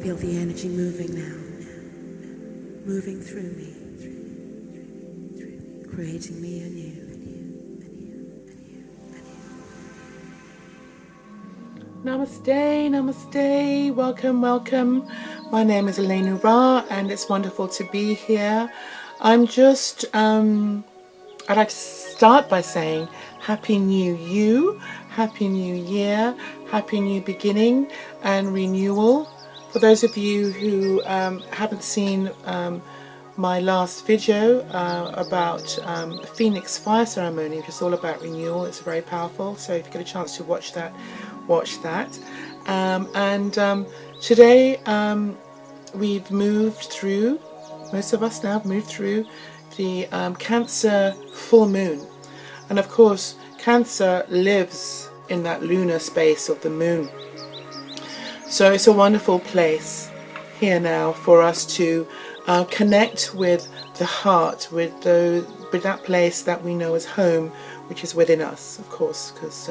Feel the energy moving now, moving through me, creating me anew. Namaste, namaste, welcome, welcome. My name is Elena Ra and it's wonderful to be here. I'm just, I'd like to start by saying Happy New You, Happy New Year, Happy New Beginning and Renewal. For those of you who haven't seen my last video about Phoenix Fire Ceremony, which is all about renewal, it's very powerful. So if you get a chance to watch that, watch that. Today we've moved through, most of us now have moved through the Cancer full moon. And of course, Cancer lives in that lunar space of the moon. So it's a wonderful place here now for us to connect with the heart, with that place that we know as home, which is within us, of course, because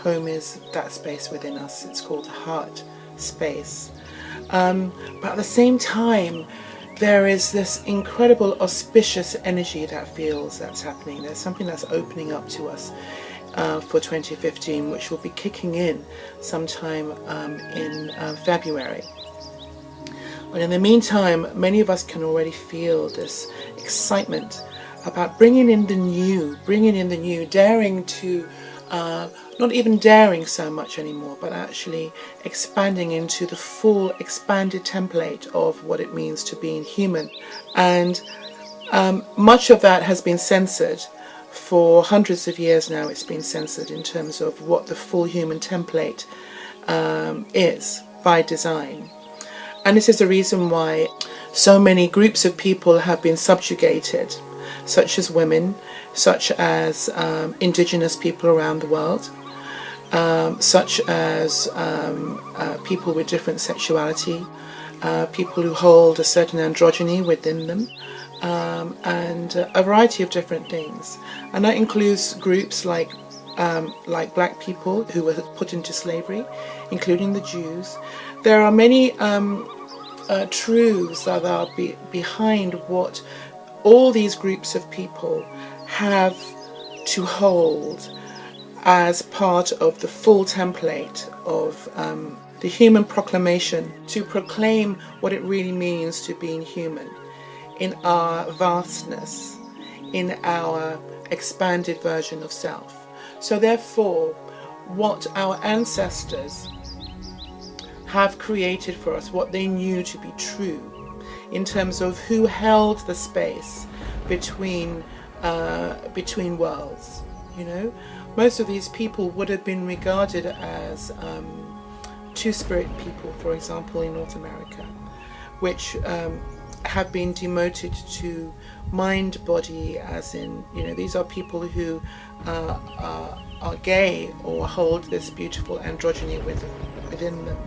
home is that space within us. It's called the heart space. But at the same time, there is this incredible auspicious energy that's happening. There's something that's opening up to us for 2015, which will be kicking in sometime in February. But in the meantime, many of us can already feel this excitement about bringing in the new, daring to, not even daring so much anymore, but actually expanding into the full expanded template of what it means to being human. And much of that has been censored. For hundreds of years now, it's been censored in terms of what the full human template is by design. And this is the reason why so many groups of people have been subjugated, such as women, such as indigenous people around the world, such as people with different sexuality, people who hold a certain androgyny within them, and a variety of different things. And that includes groups like black people who were put into slavery, including the Jews. There are many truths that are behind what all these groups of people have to hold as part of the full template of the human proclamation, to proclaim what it really means to being human in our vastness, in our expanded version of self. So therefore, what our ancestors have created for us, what they knew to be true in terms of who held the space between worlds. You know, most of these people would have been regarded as two-spirit people, for example, in North America, which have been demoted to mind body, as in, you know, these are people who are gay or hold this beautiful androgyny within them.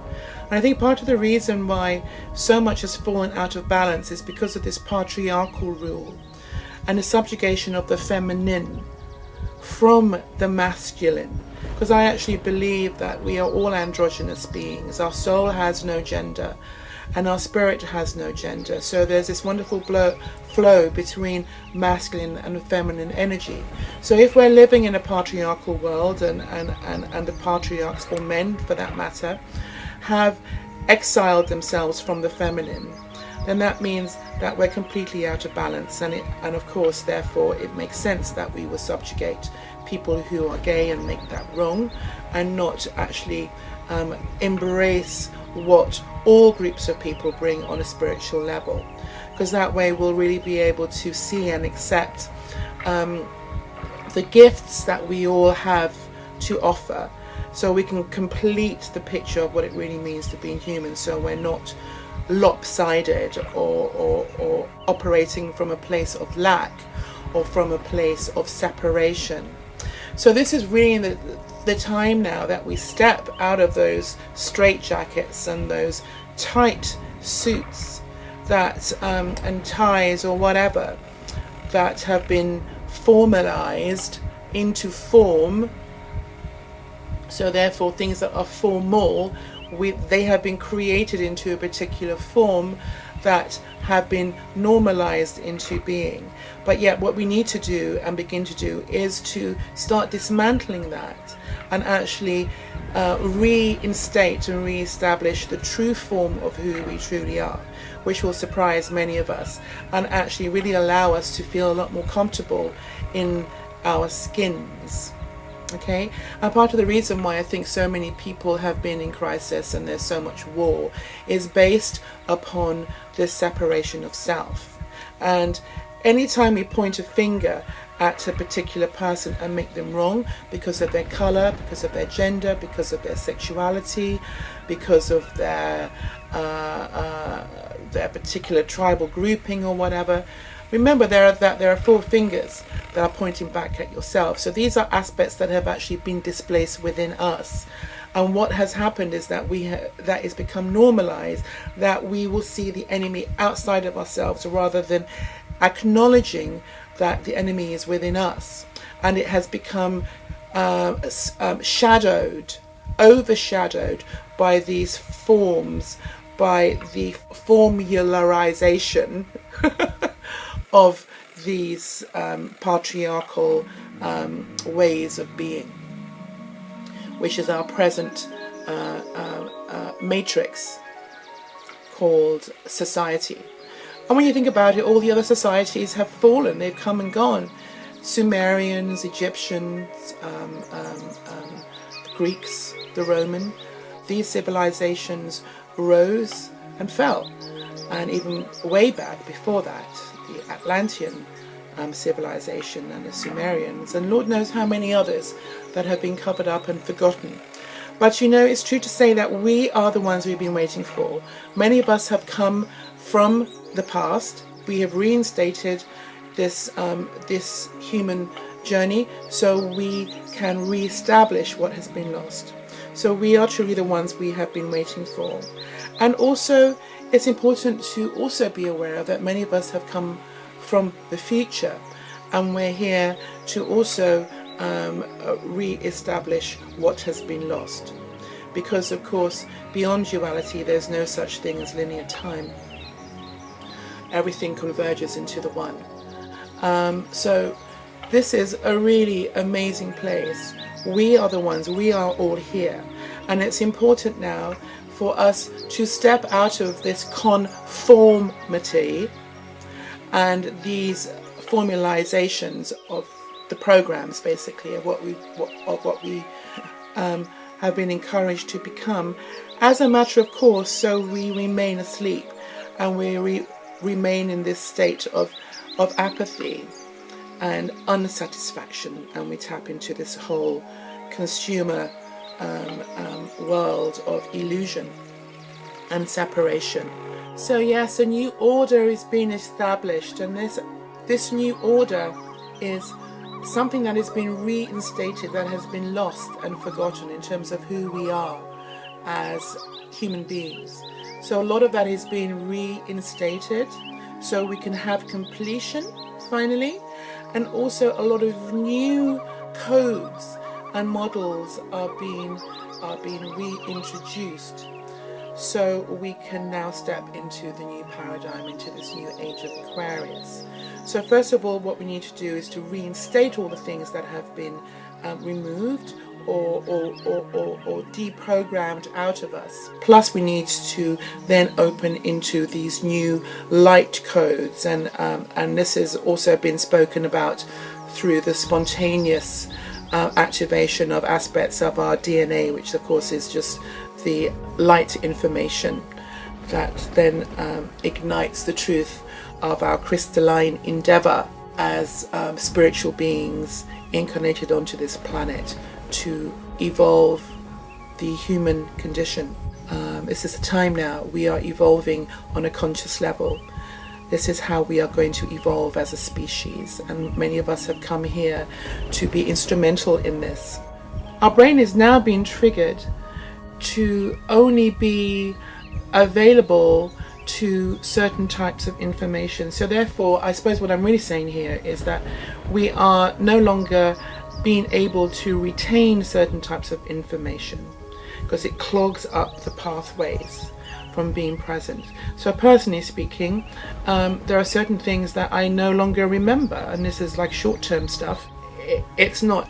And I think part of the reason why so much has fallen out of balance is because of this patriarchal rule and the subjugation of the feminine from the masculine. Because I actually believe that we are all androgynous beings. Our soul has no gender and our spirit has no gender. So there's this wonderful flow between masculine and feminine energy. So if we're living in a patriarchal world and the patriarchs, or men for that matter, have exiled themselves from the feminine, then that means that we're completely out of balance, and of course therefore it makes sense that we will subjugate people who are gay and make that wrong, and not actually embrace what all groups of people bring on a spiritual level, because that way we'll really be able to see and accept the gifts that we all have to offer, so we can complete the picture of what it really means to being human, so we're not lopsided or operating from a place of lack or from a place of separation. So this is really the time now that we step out of those straitjackets and those tight suits that and ties or whatever that have been formalized into form. So therefore things that are formal they have been created into a particular form that have been normalized into being. But yet what we need to do and begin to do is to start dismantling that and actually reinstate and reestablish the true form of who we truly are, which will surprise many of us and actually really allow us to feel a lot more comfortable in our skins. Okay, and part of the reason why I think so many people have been in crisis and there's so much war is based upon this separation of self. And anytime we point a finger at a particular person and make them wrong because of their color, because of their gender, because of their sexuality, because of their particular tribal grouping or whatever, remember there are four fingers that are pointing back at yourself. So these are aspects that have actually been displaced within us. And what has happened is that that has become normalized, that we will see the enemy outside of ourselves rather than acknowledging that the enemy is within us. And it has become overshadowed by these forms, by the formularization of these patriarchal ways of being, which is our present matrix called society. And when you think about it, all the other societies have fallen, they've come and gone. Sumerians, Egyptians, the Greeks, the Roman, these civilizations rose and fell. And even way back before that, the Atlantean civilization and the Sumerians, and Lord knows how many others that have been covered up and forgotten. But you know, it's true to say that we are the ones we've been waiting for. Many of us have come from the past. We have reinstated this human journey so we can re-establish what has been lost. So we are truly the ones we have been waiting for. And also, it's important to also be aware that many of us have come from the future, and we're here to also re-establish what has been lost. Because of course, beyond duality, there's no such thing as linear time. Everything converges into the one. So this is a really amazing place. We are the ones, we are all here. And it's important now for us to step out of this conformity and these formalizations of the programs, basically, of what we have been encouraged to become, as a matter of course, so we remain asleep and we remain in this state of apathy and unsatisfaction, and we tap into this whole consumer world of illusion and separation. So yes, a new order is being established, and this new order is something that has been reinstated, that has been lost and forgotten in terms of who we are as human beings. So a lot of that is being reinstated so we can have completion finally, and also a lot of new codes and models are being reintroduced, so we can now step into the new paradigm, into this new age of Aquarius. So first of all, what we need to do is to reinstate all the things that have been removed or deprogrammed out of us. Plus we need to then open into these new light codes, and this has also been spoken about through the spontaneous activation of aspects of our DNA, which of course is just the light information that then ignites the truth of our crystalline endeavor as spiritual beings incarnated onto this planet to evolve the human condition. This is the time now. We are evolving on a conscious level. This is how we are going to evolve as a species, and many of us have come here to be instrumental in this. Our brain is now being triggered to only be available to certain types of information. So therefore, I suppose what I'm really saying here is that we are no longer being able to retain certain types of information. because it clogs up the pathways from being present. So personally speaking, there are certain things that I no longer remember, and this is like short-term stuff. It's not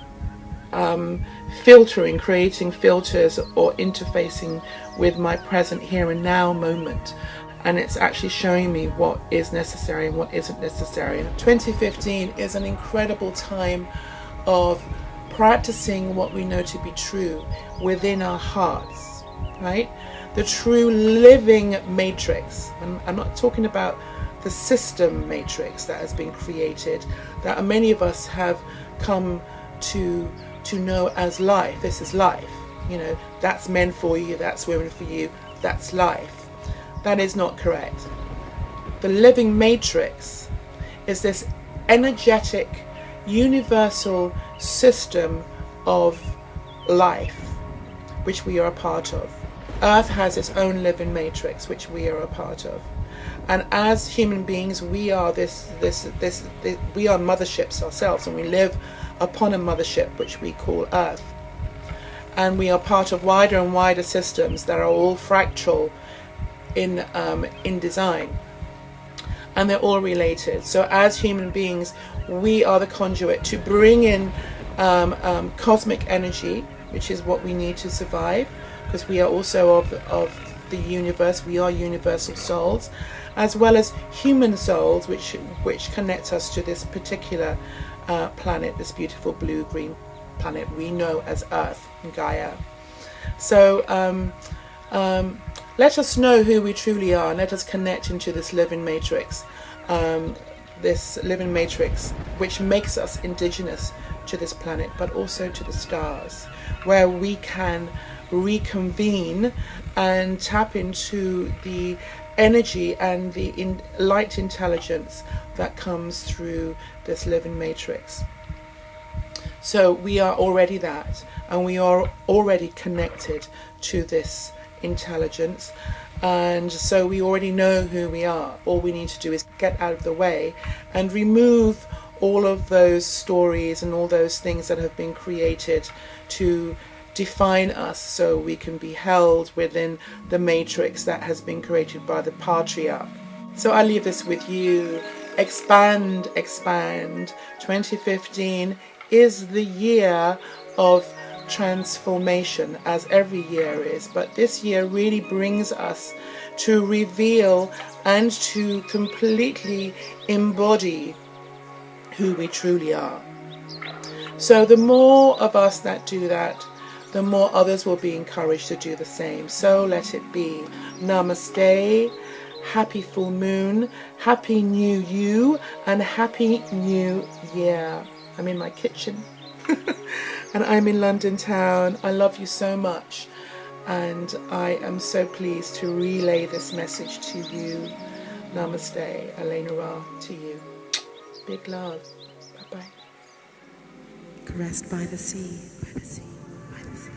creating filters or interfacing with my present here and now moment, and it's actually showing me what is necessary and what isn't necessary. 2015 is an incredible time of practicing what we know to be true within our hearts, right? The true living matrix. And I'm not talking about the system matrix that has been created, that many of us have come to know as life. This is life. You know, that's men for you, that's women for you, that's life. That is not correct. The living matrix is this energetic, universal system of life, which we are a part of. Earth has its own living matrix, which we are a part of. And as human beings, we are we are motherships ourselves, and we live upon a mothership which we call Earth. And we are part of wider and wider systems that are all fractal in design, and they're all related. So as human beings, we are the conduit to bring in cosmic energy, which is what we need to survive, because we are also of the universe. We are universal souls, as well as human souls, which connects us to this particular planet, this beautiful blue-green planet we know as Earth, Gaia. So let us know who we truly are, and let us connect into this living matrix, which makes us indigenous to this planet, but also to the stars, where we can reconvene and tap into the energy and the light intelligence that comes through this living matrix. So we are already that, and we are already connected to this intelligence, and so we already know who we are. All we need to do is get out of the way and remove all of those stories and all those things that have been created to define us, so we can be held within the matrix that has been created by the patriarch. So I leave this with you. Expand, expand. 2015 is the year of transformation, as every year is, but this year really brings us to reveal and to completely embody who we truly are. So the more of us that do that, the more others will be encouraged to do the same. So let it be. Namaste, happy full moon, happy new you, and happy new year. I'm in my kitchen and I'm in London town. I love you so much, and I am so pleased to relay this message to you. Namaste, Elena Ra, to you. Big love. Bye-bye. Caressed by the sea, by the sea, by the sea,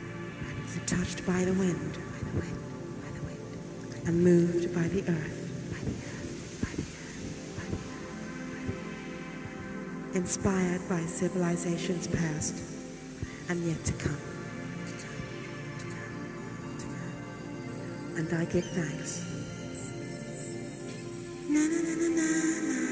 and touched by the wind, and moved by the earth, inspired by civilizations past and yet to come. And I give thanks. Na na na na na na.